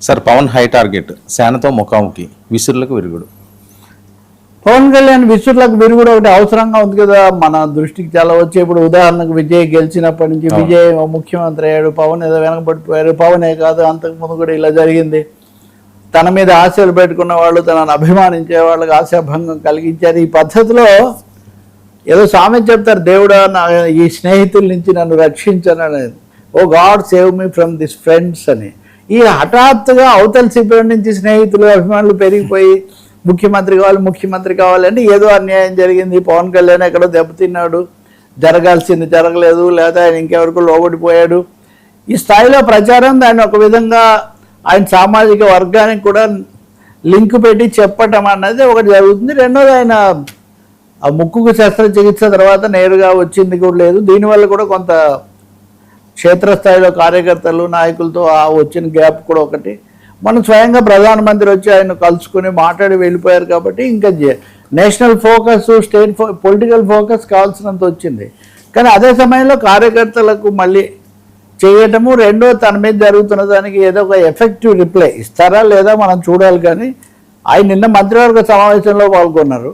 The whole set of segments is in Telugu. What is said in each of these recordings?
సార్ పవన్ హై టార్గెట్ సేనతో ముఖాముఖి విసురులకు విరుగుడు. పవన్ కళ్యాణ్ విసురులకు విరుగుడు ఒకటి అవసరంగా ఉంది కదా, మన దృష్టికి చాలా వచ్చి. ఇప్పుడు ఉదాహరణకు విజయ్ గెలిచినప్పటి నుంచి విజయ్ ముఖ్యమంత్రి అయ్యాడు, పవన్ ఏదో వెనకబడిపోయారు. పవనే కాదు, అంతకుముందు కూడా ఇలా జరిగింది. తన మీద ఆశలు పెట్టుకున్న వాళ్ళు, తనను అభిమానించే వాళ్ళకి ఆశాభంగం కలిగించారు. ఈ పద్ధతిలో ఏదో సామెత చెప్తారు, దేవుడా ఈ స్నేహితుల నుంచి నన్ను రక్షించను, ఓ God save me from this friends అని. ఈ హఠాత్తుగా అవతల శిబిరం నుంచి స్నేహితులు అభిమానులు పెరిగిపోయి ముఖ్యమంత్రి కావాలంటే ఏదో అన్యాయం జరిగింది, పవన్ కళ్యాణ్ ఎక్కడో దెబ్బతిన్నాడు, జరగాల్సింది జరగలేదు, లేదా ఆయన ఇంకెవరకు లోబడిపోయాడు, ఈ స్థాయిలో ప్రచారం దాన్ని ఒక విధంగా ఆయన సామాజిక వర్గానికి కూడా లింక్ పెట్టి చెప్పటం అన్నది ఒకటి జరుగుతుంది. రెండోది ఆయన ఆ ముక్కుకు శస్త్రచికిత్స తర్వాత నేరుగా వచ్చింది కూడా లేదు. దీనివల్ల కూడా కొంత క్షేత్రస్థాయిలో కార్యకర్తలు నాయకులతో ఆ వచ్చిన గ్యాప్ కూడా ఒకటి. మనం స్వయంగా ప్రధానమంత్రి వచ్చి ఆయన కలుసుకుని మాట్లాడి వెళ్ళిపోయారు కాబట్టి ఇంకా national focus, state political focus కావాల్సినంత వచ్చింది. కానీ అదే సమయంలో కార్యకర్తలకు మళ్ళీ చేయటము, రెండో తన మీద జరుగుతున్న దానికి ఏదో ఒక ఎఫెక్టివ్ రిప్లై ఇస్తారా లేదా మనం చూడాలి. కానీ ఆయన నిన్న మంత్రివర్గ సమావేశంలో పాల్గొన్నారు.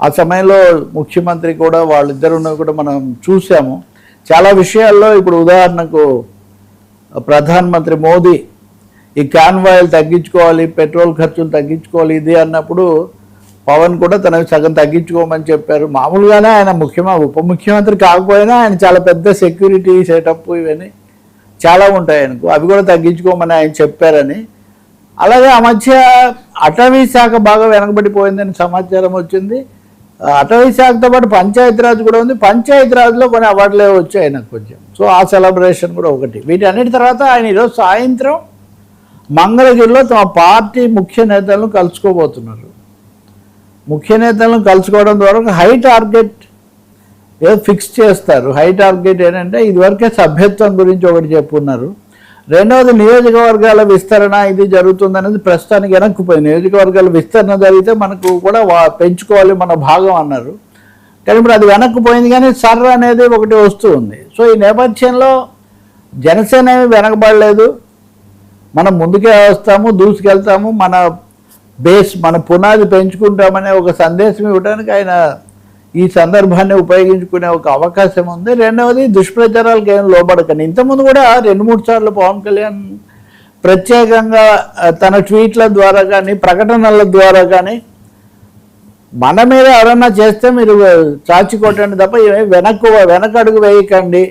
ఆ సమయంలో ముఖ్యమంత్రి కూడా వాళ్ళిద్దరు కూడా మనం చూసాము. చాలా విషయాల్లో ఇప్పుడు ఉదాహరణకు ప్రధానమంత్రి మోదీ ఈ కాన్వాయిలు తగ్గించుకోవాలి, పెట్రోల్ ఖర్చులు తగ్గించుకోవాలి ఇది అన్నప్పుడు పవన్ కూడా తనకి సగం తగ్గించుకోమని చెప్పారు. మామూలుగానే ఆయన ఉప ముఖ్యమంత్రి కాకపోయినా ఆయన చాలా పెద్ద సెక్యూరిటీ సెటప్ ఇవన్నీ చాలా ఉంటాయి ఆయనకు, అవి కూడా తగ్గించుకోమని ఆయన చెప్పారని. అలాగే ఆ మధ్య అటవీ శాఖ బాగా వెనకబడిపోయిందని సమాచారం వచ్చింది. అటవీ శాఖతో పాటు పంచాయతీరాజ్ కూడా ఉంది. పంచాయతీరాజ్లో కొన్ని అవార్డులే వచ్చాయి ఆయనకు కొంచెం. సో ఆ సెలబ్రేషన్ కూడా ఒకటి. వీటన్నిటి తర్వాత ఆయన ఈరోజు సాయంత్రం మంగళగిరిలో తమ పార్టీ ముఖ్య నేతలను కలుసుకోబోతున్నారు. ముఖ్య నేతలను కలుసుకోవడం ద్వారా హై టార్గెట్ ఏదో ఫిక్స్ చేస్తారు. హై టార్గెట్ ఏంటంటే ఇదివరకే సభ్యత్వం గురించి ఒకటి చెప్పున్నారు. రెండవది నియోజకవర్గాల విస్తరణ ఇది జరుగుతుందనేది ప్రస్తుతానికి వెనక్కిపోయింది. నియోజకవర్గాల విస్తరణ జరిగితే మనకు కూడా పెంచుకోవాలి మన భాగం అన్నారు. కానీ ఇప్పుడు అది వెనక్కిపోయింది. కానీ సర్ర అనేది ఒకటి వస్తూ ఉంది. సో ఈ నేపథ్యంలో జనసేన ఏమి వెనకబడలేదు, మనం ముందుకే వస్తాము, దూసుకెళ్తాము, మన బేస్ మన పునాది పెంచుకుంటామనే ఒక సందేశం ఇవ్వడానికి ఆయన ఈ సందర్భాన్ని ఉపయోగించుకునే ఒక అవకాశం ఉంది. రెండవది దుష్ప్రచారాలకు ఏం లోబడకండి. ఇంతకుముందు కూడా 2-3 సార్లు పవన్ కళ్యాణ్ ప్రత్యేకంగా తన ట్వీట్ల ద్వారా కానీ ప్రకటనల ద్వారా కానీ మన మీద ఎవరన్నా చేస్తే మీరు చాచి కొట్టండి తప్ప వెనకడుగు వేయకండి.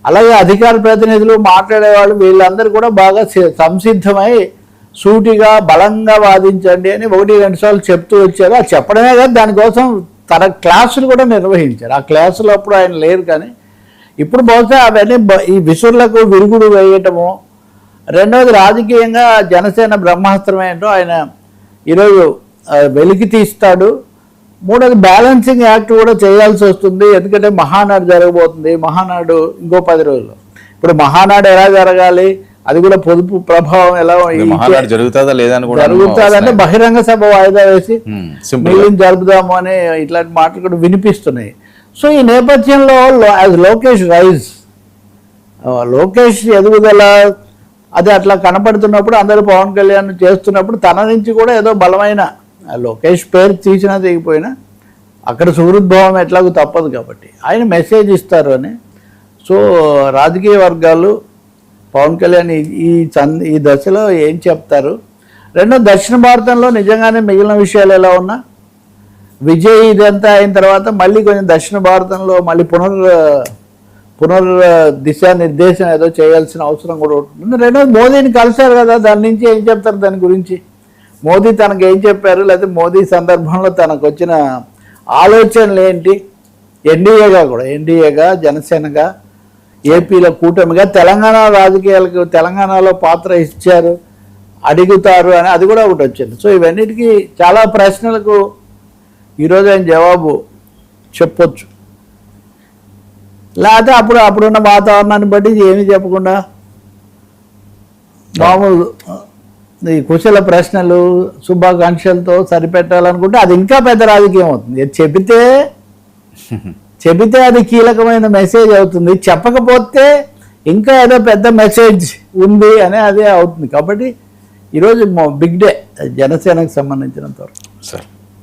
అలాగే అధికార ప్రతినిధులు మాట్లాడేవాళ్ళు వీళ్ళందరూ కూడా బాగా సంసిద్ధమై సూటిగా బలంగా వాదించండి అని 1-2 సార్లు చెప్తూ వచ్చారు. అది చెప్పడమే కాదు, దానికోసం తన క్లాసులు కూడా నిర్వహించారు. ఆ క్లాసులు అప్పుడు ఆయన లేరు. కానీ ఇప్పుడు బహుశా అవన్నీ ఈ విసురులకు విరుగుడు వేయటము. రెండవది రాజకీయంగా జనసేన బ్రహ్మాస్త్రం ఏంటో ఆయన ఈరోజు వెలికి తీస్తాడు. మూడోది బ్యాలెన్సింగ్ యాక్ట్ కూడా చేయాల్సి వస్తుంది. ఎందుకంటే మహానాడు జరగబోతుంది. మహానాడు ఇంకో 10 రోజుల్లో. ఇప్పుడు మహానాడు ఎలా జరగాలి, అది కూడా పొదుపు ప్రభావం ఎలా జరుగుతుందంటే బహిరంగ సభ వాయిదా వేసి మిగిలిన జరుపుదాము అనే ఇట్లాంటి మాటలు కూడా వినిపిస్తున్నాయి. సో ఈ నేపథ్యంలో యాజ్ లోకేష్ ఎదుగుదల అది అట్లా కనపడుతున్నప్పుడు అందరూ పవన్ కళ్యాణ్ చేస్తున్నప్పుడు తన నుంచి కూడా ఏదో బలమైన లోకేష్ పేరు తీసినా తెగిపోయినా అక్కడ సుహృద్భావం ఎట్లాగూ తప్పదు కాబట్టి ఆయన మెసేజ్ ఇస్తారు అని. సో రాజకీయ వర్గాలు పవన్ కళ్యాణ్ ఈ దశలో ఏం చెప్తారు. రెండో దక్షిణ భారతంలో నిజంగానే మిగిలిన విషయాలు ఎలా ఉన్నా విజయ్ ఇదంతా అయిన తర్వాత మళ్ళీ కొంచెం దక్షిణ భారతంలో మళ్ళీ పునర్ దిశానిర్దేశం ఏదో చేయాల్సిన అవసరం కూడా ఉంటుంది. రెండోది మోదీని కలిశారు కదా, దాని నుంచి ఏం చెప్తారు, దాని గురించి మోదీ తనకు ఏం చెప్పారు, లేకపోతే మోదీ సందర్భంలో తనకు వచ్చిన ఆలోచనలు ఏంటి, ఎన్డీఏగా జనసేనగా ఏపీలో కూటమిగా తెలంగాణ రాజకీయాలకు తెలంగాణలో పాత్ర ఇచ్చారు అడుగుతారు అని అది కూడా ఒకటి వచ్చింది. సో ఇవన్నిటికీ చాలా ప్రశ్నలకు ఈరోజు ఆయన జవాబు చెప్పొచ్చు. లేకపోతే అప్పుడున్న వాతావరణాన్ని బట్టి ఏమీ చెప్పకుండా మామూలు ఈ కుశల ప్రశ్నలు శుభాకాంక్షలతో సరిపెట్టాలనుకుంటే అది ఇంకా పెద్ద రాజకీయం అవుతుంది. చెబితే అది కీలకమైన మెసేజ్ అవుతుంది, చెప్పకపోతే ఇంకా ఏదో పెద్ద మెసేజ్ ఉంది అని అదే అవుతుంది. కాబట్టి ఈరోజు బిగ్ డే జనసేనకు సంబంధించినంత వరకు. సార్